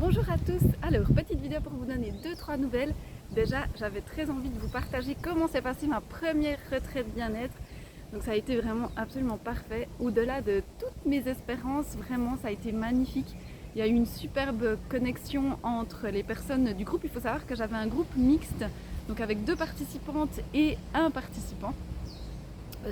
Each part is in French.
Bonjour à tous, alors petite vidéo pour vous donner 2-3 nouvelles. Déjà j'avais très envie de vous partager comment s'est passée ma première retraite bien-être. Donc ça a été vraiment absolument parfait, au-delà de toutes mes espérances, vraiment ça a été magnifique. Il y a eu une superbe connexion entre les personnes du groupe. Il faut savoir que j'avais un groupe mixte, donc avec 2 participantes et un participant.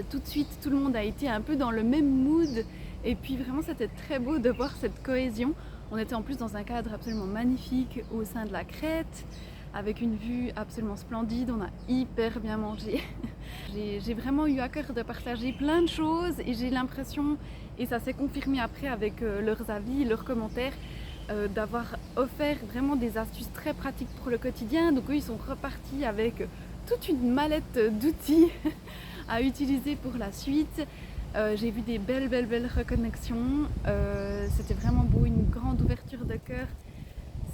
Tout de suite tout le monde a été un peu dans le même mood et puis vraiment c'était très beau de voir cette cohésion. On était en plus dans un cadre absolument magnifique au sein de la Crète avec une vue absolument splendide, on a hyper bien mangé. J'ai vraiment eu à cœur de partager plein de choses et j'ai l'impression, et ça s'est confirmé après avec leurs avis, leurs commentaires, d'avoir offert vraiment des astuces très pratiques pour le quotidien. Donc eux ils sont repartis avec toute une mallette d'outils à utiliser pour la suite. J'ai vu des belles reconnexions, c'était vraiment beau, une grande ouverture de cœur,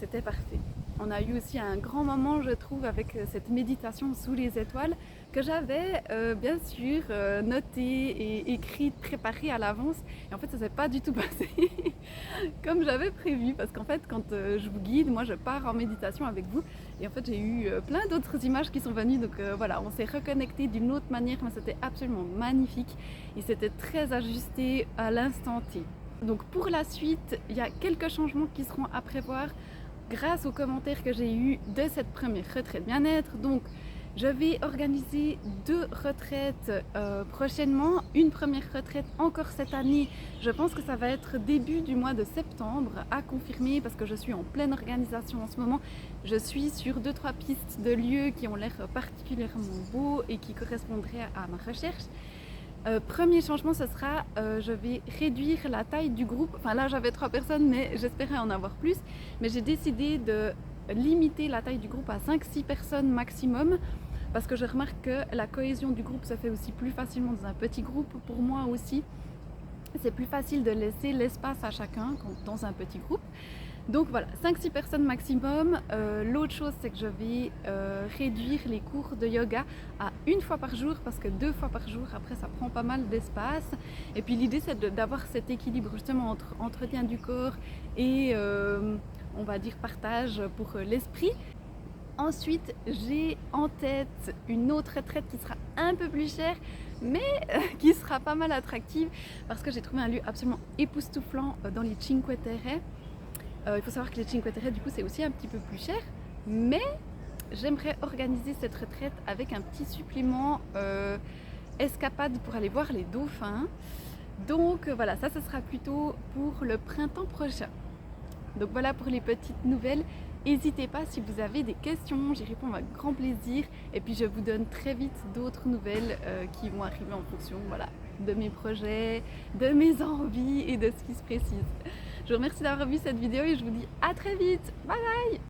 c'était parfait. On a eu aussi un grand moment, je trouve, avec cette méditation sous les étoiles que j'avais bien sûr noté et écrit, préparé à l'avance. Et en fait, ça s'est pas du tout passé comme j'avais prévu, parce qu'en fait, quand je vous guide, moi je pars en méditation avec vous. Et en fait, j'ai eu plein d'autres images qui sont venues. Donc voilà, on s'est reconnecté d'une autre manière, mais c'était absolument magnifique. Et c'était très ajusté à l'instant T. Donc pour la suite, il y a quelques changements qui seront à prévoir grâce aux commentaires que j'ai eus de cette première retraite bien-être. Donc je vais organiser 2 retraites prochainement, une première retraite encore cette année. Je pense que ça va être début du mois de septembre à confirmer parce que je suis en pleine organisation en ce moment. Je suis sur 2-3 pistes de lieux qui ont l'air particulièrement beaux et qui correspondraient à ma recherche. Premier changement, ce sera je vais réduire la taille du groupe. Enfin là j'avais 3 personnes mais j'espérais en avoir plus. Mais j'ai décidé de limiter la taille du groupe à 5-6 personnes maximum. Parce que je remarque que la cohésion du groupe se fait aussi plus facilement dans un petit groupe. Pour moi aussi, c'est plus facile de laisser l'espace à chacun dans un petit groupe. Donc voilà, 5-6 personnes maximum. L'autre chose, c'est que je vais réduire les cours de yoga à 1 fois par jour, parce que 2 fois par jour, après, ça prend pas mal d'espace. Et puis l'idée, c'est d'avoir cet équilibre justement entre entretien du corps et, on va dire, partage pour l'esprit. Ensuite, j'ai en tête une autre retraite qui sera un peu plus chère, mais qui sera pas mal attractive, parce que j'ai trouvé un lieu absolument époustouflant dans les Cinque Terre. Il faut savoir que les Cinque Terre, du coup, c'est aussi un petit peu plus cher, mais j'aimerais organiser cette retraite avec un petit supplément escapade pour aller voir les dauphins. Donc voilà, ça sera plutôt pour le printemps prochain. Donc voilà pour les petites nouvelles. N'hésitez pas si vous avez des questions, j'y réponds avec grand plaisir. Et puis je vous donne très vite d'autres nouvelles qui vont arriver en fonction, voilà, de mes projets, de mes envies et de ce qui se précise. Je vous remercie d'avoir vu cette vidéo et je vous dis à très vite. Bye bye.